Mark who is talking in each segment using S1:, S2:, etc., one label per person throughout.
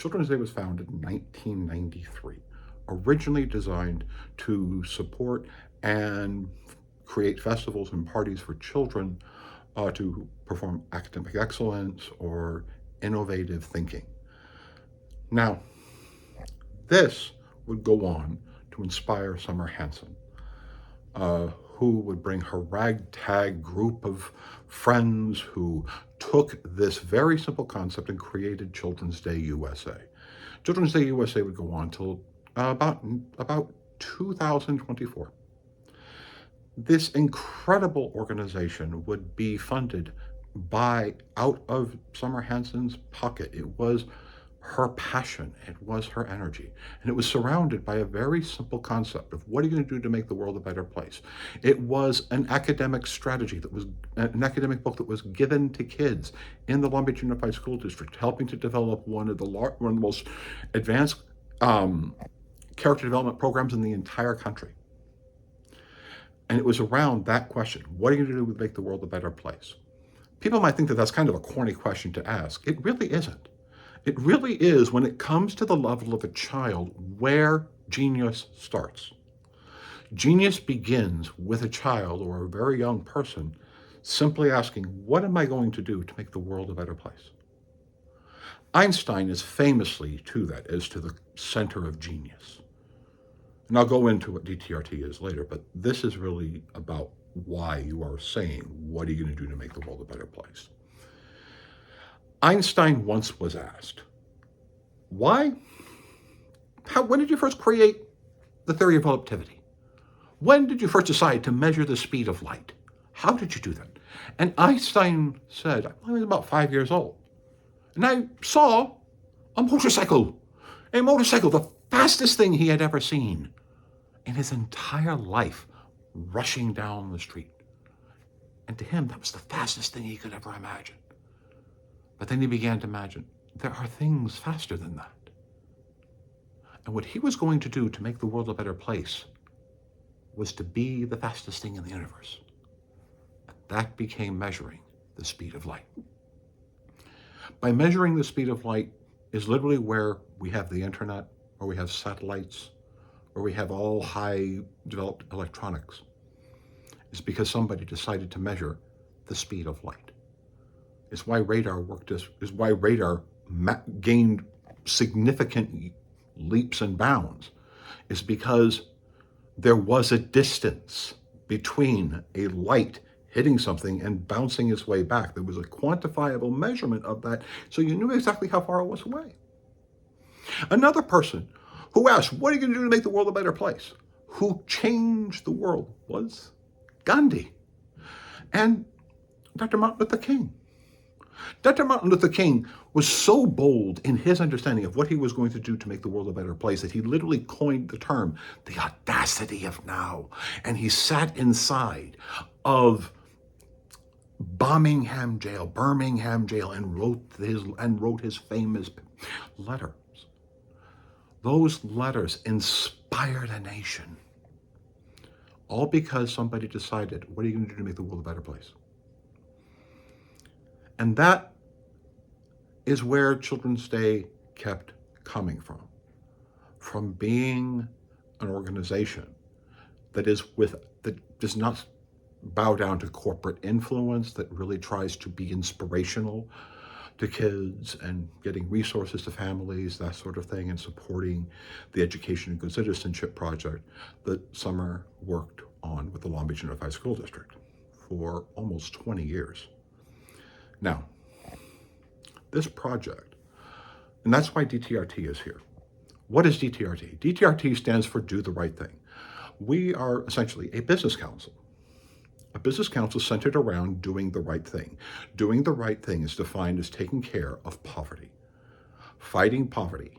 S1: Children's Day was founded in 1993, originally designed to support and create festivals and parties for children to perform academic excellence or innovative thinking. Now, this would go on to inspire Summer Hansen, who would bring her ragtag group of friends who took this very simple concept and created Children's Day USA. Children's Day USA would go on till about 2024. This incredible organization would be funded out of Summer Hansen's pocket. It was her passion, it was her energy, and it was surrounded by a very simple concept of what are you going to do to make the world a better place. It was an academic strategy that was an academic book that was given to kids in the Long Beach Unified School District, helping to develop one of the most advanced character development programs in the entire country. And it was around that question, what are you going to do to make the world a better place? People might think that that's kind of a corny question to ask. It really isn't. It really is, when it comes to the level of a child, where genius starts. Genius begins with a child or a very young person simply asking, what am I going to do to make the world a better place? Einstein is famously to that as to the center of genius. And I'll go into what DTRT is later, but this is really about why you are saying, what are you going to do to make the world a better place? Einstein once was asked, when did you first create the theory of relativity? When did you first decide to measure the speed of light? How did you do that? And Einstein said, I was about 5 years old, and I saw a motorcycle, the fastest thing he had ever seen in his entire life, rushing down the street. And to him, that was the fastest thing he could ever imagine. But then he began to imagine, there are things faster than that. And what he was going to do to make the world a better place was to be the fastest thing in the universe. And that became measuring the speed of light. By measuring the speed of light is literally where we have the internet, where we have satellites, where we have all high developed electronics. It's because somebody decided to measure the speed of light. It's why radar gained significant leaps and bounds. It's because there was a distance between a light hitting something and bouncing its way back. There was a quantifiable measurement of that, so you knew exactly how far it was away. Another person who asked, what are you going to do to make the world a better place? Who changed the world was Gandhi and Dr. Martin Luther King. Dr. Martin Luther King was so bold in his understanding of what he was going to do to make the world a better place that he literally coined the term, the audacity of now. And he sat inside of Birmingham jail, and wrote his famous letters. Those letters inspired a nation, all because somebody decided, what are you going to do to make the world a better place? And that is where Children's Day kept coming from being an organization that does not bow down to corporate influence, that really tries to be inspirational to kids and getting resources to families, that sort of thing, and supporting the Education and Good Citizenship project that Summer worked on with the Long Beach Unified School District for almost 20 years. Now, this project, and that's why DTRT is here. What is DTRT? DTRT stands for Do the Right Thing. We are essentially a business council. A business council centered around doing the right thing. Doing the right thing is defined as taking care of poverty, fighting poverty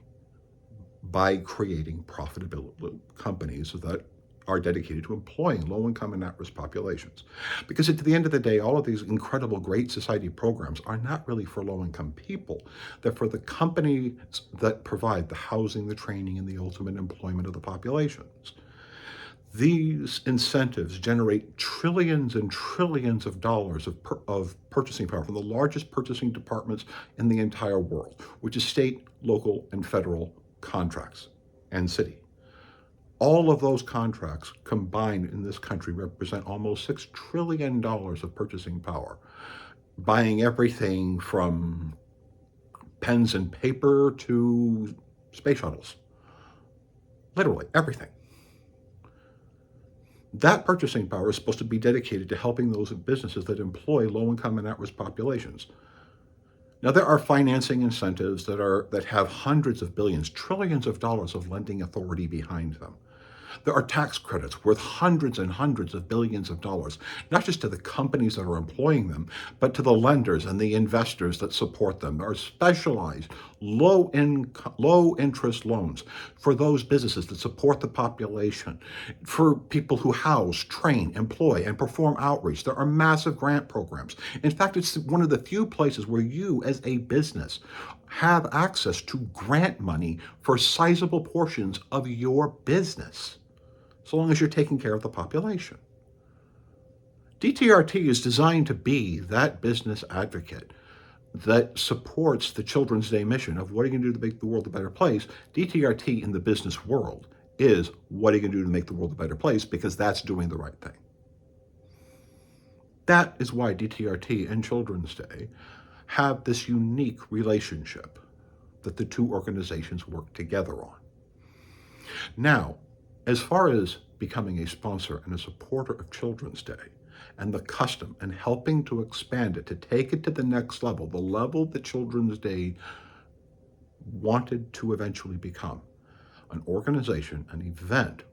S1: by creating profitable companies that are dedicated to employing low-income and at-risk populations. Because at the end of the day, all of these incredible Great Society programs are not really for low-income people. They're for the companies that provide the housing, the training, and the ultimate employment of the populations. These incentives generate trillions and trillions of dollars of purchasing power from the largest purchasing departments in the entire world, which is state, local, and federal contracts and city. All of those contracts combined in this country represent almost $6 trillion of purchasing power, buying everything from pens and paper to space shuttles. Literally everything. That purchasing power is supposed to be dedicated to helping those businesses that employ low-income and at-risk populations. Now, there are financing incentives that have hundreds of billions, trillions of dollars of lending authority behind them. There are tax credits worth hundreds and hundreds of billions of dollars, not just to the companies that are employing them, but to the lenders and the investors that support them. There are specialized low interest loans for those businesses that support the population, for people who house, train, employ, and perform outreach. There are massive grant programs. In fact, it's one of the few places where you, as a business, have access to grant money for sizable portions of your business, so long as you're taking care of the population. DTRT is designed to be that business advocate that supports the Children's Day mission of what are you going to do to make the world a better place. DTRT in the business world is what are you going to do to make the world a better place, because that's doing the right thing. That is why DTRT and Children's Day have this unique relationship that the two organizations work together on. Now, as far as becoming a sponsor and a supporter of Children's Day and the custom and helping to expand it, to take it to the next level, the level that Children's Day wanted to eventually become, an organization, an event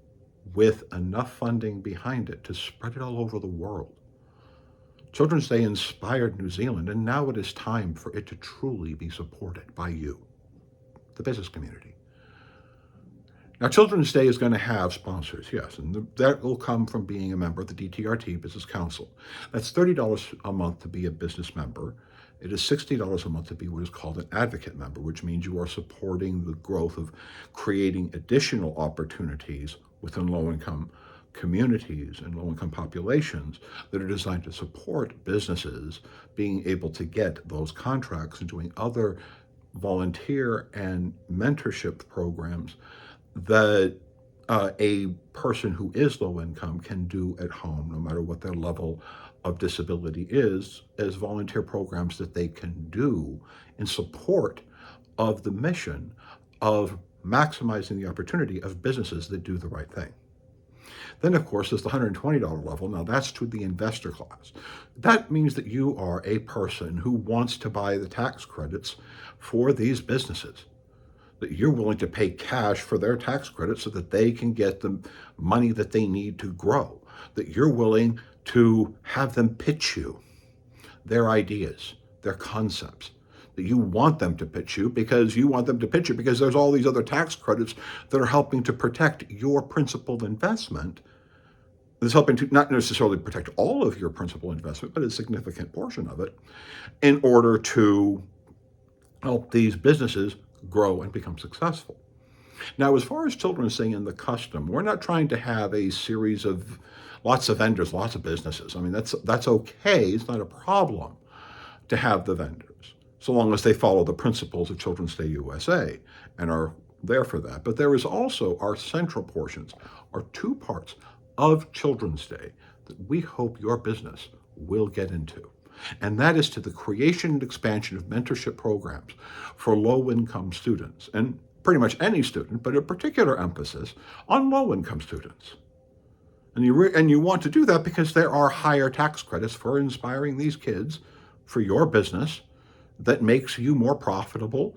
S1: with enough funding behind it to spread it all over the world. Children's Day inspired New Zealand, and now it is time for it to truly be supported by you, the business community. Now, Children's Day is going to have sponsors, yes, and that will come from being a member of the DTRT Business Council. That's $30 a month to be a business member. It is $60 a month to be what is called an advocate member, which means you are supporting the growth of creating additional opportunities within low-income communities and low-income populations that are designed to support businesses being able to get those contracts and doing other volunteer and mentorship programs that a person who is low income can do at home, no matter what their level of disability is, as volunteer programs that they can do in support of the mission of maximizing the opportunity of businesses that do the right thing. Then, of course, there's the $120 level. Now, that's to the investor class. That means that you are a person who wants to buy the tax credits for these businesses, that you're willing to pay cash for their tax credits so that they can get the money that they need to grow, that you're willing to have them pitch you their ideas, their concepts, that you want them to pitch you because there's all these other tax credits that are helping to protect your principal investment. It's helping to not necessarily protect all of your principal investment, but a significant portion of it, in order to help these businesses grow and become successful. Now, as far as Children's Day and the custom, we're not trying to have a series of lots of vendors, lots of businesses. I mean, that's okay. It's not a problem to have the vendors, so long as they follow the principles of Children's Day USA and are there for that. But there is also our central portions, our two parts of Children's Day that we hope your business will get into. And that is to the creation and expansion of mentorship programs for low-income students, and pretty much any student, but a particular emphasis on low-income students. And you want to do that because there are higher tax credits for inspiring these kids for your business that makes you more profitable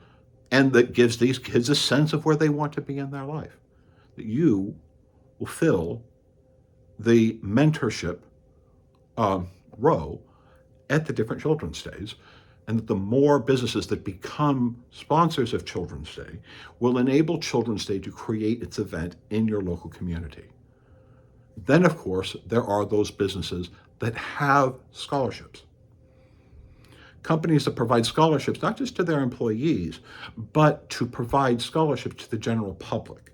S1: and that gives these kids a sense of where they want to be in their life. That you will fill the mentorship row at the different Children's Days, and that the more businesses that become sponsors of Children's Day will enable Children's Day to create its event in your local community. Then, of course, there are those businesses that have scholarships. Companies that provide scholarships, not just to their employees, but to provide scholarships to the general public.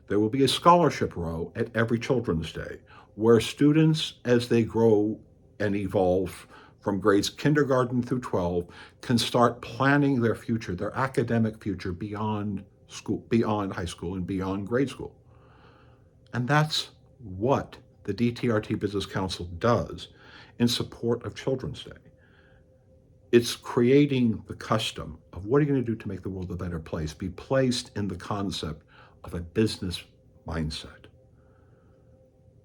S1: There will be a scholarship row at every Children's Day where students, as they grow and evolve from grades kindergarten through 12, can start planning their future, their academic future beyond school, beyond high school and beyond grade school. And that's what the DTRT Business Council does in support of Children's Day. It's creating the custom of what are you going to do to make the world a better place, be placed in the concept of a business mindset,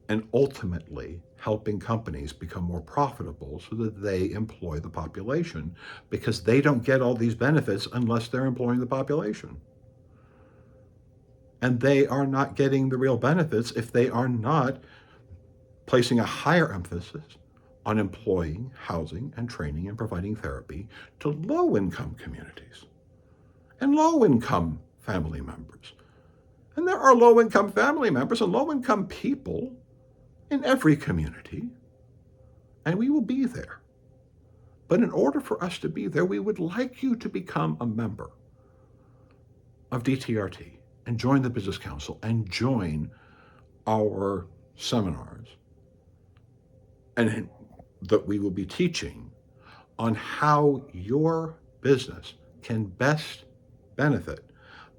S1: and ultimately helping companies become more profitable so that they employ the population, because they don't get all these benefits unless they're employing the population. And they are not getting the real benefits if they are not placing a higher emphasis on employing, housing, and training and providing therapy to low-income communities and low-income family members. And there are low-income family members and low-income people in every community, and we will be there. But in order for us to be there, we would like you to become a member of DTRT and join the Business Council and join our seminars, and that we will be teaching on how your business can best benefit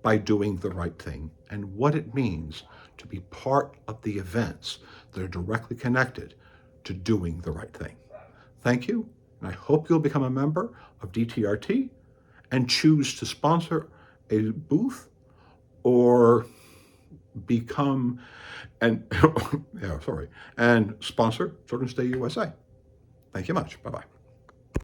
S1: by doing the right thing and what it means to be part of the events that are directly connected to doing the right thing. Thank you, and I hope you'll become a member of DTRT and choose to sponsor a booth or become and and sponsor Children's Day USA. Thank you much. Bye-bye.